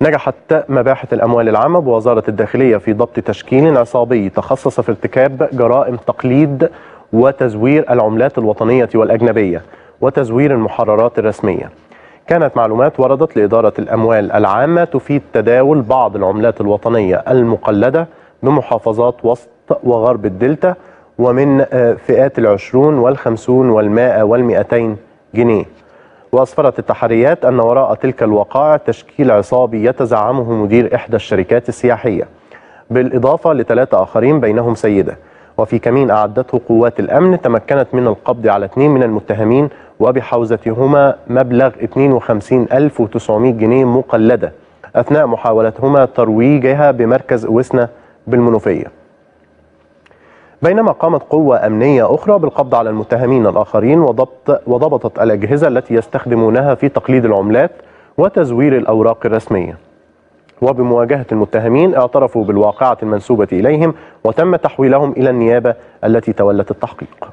نجحت مباحث الأموال العامة بوزارة الداخلية في ضبط تشكيل عصابي تخصص في ارتكاب جرائم تقليد وتزوير العملات الوطنية والأجنبية وتزوير المحررات الرسمية. كانت معلومات وردت لإدارة الأموال العامة تفيد تداول بعض العملات الوطنية المقلدة بمحافظات وسط وغرب الدلتا ومن فئات 20 و50 و100 و200 جنيه. وأسفرت التحريات أن وراء تلك الوقائع تشكيل عصابي يتزعمه مدير إحدى الشركات السياحية، بالإضافة ل3 آخرين بينهم سيدة. وفي كمين أعدته قوات الأمن تمكنت من القبض على 2 من المتهمين وبحوزتهما مبلغ 52,900 جنيه مقلدة أثناء محاولتهما ترويجها بمركز وسنة بالمنوفية. بينما قامت قوة أمنية أخرى بالقبض على المتهمين الآخرين وضبطت الأجهزة التي يستخدمونها في تقليد العملات وتزوير الأوراق الرسمية. وبمواجهة المتهمين اعترفوا بالواقعة المنسوبة إليهم وتم تحويلهم إلى النيابة التي تولت التحقيق.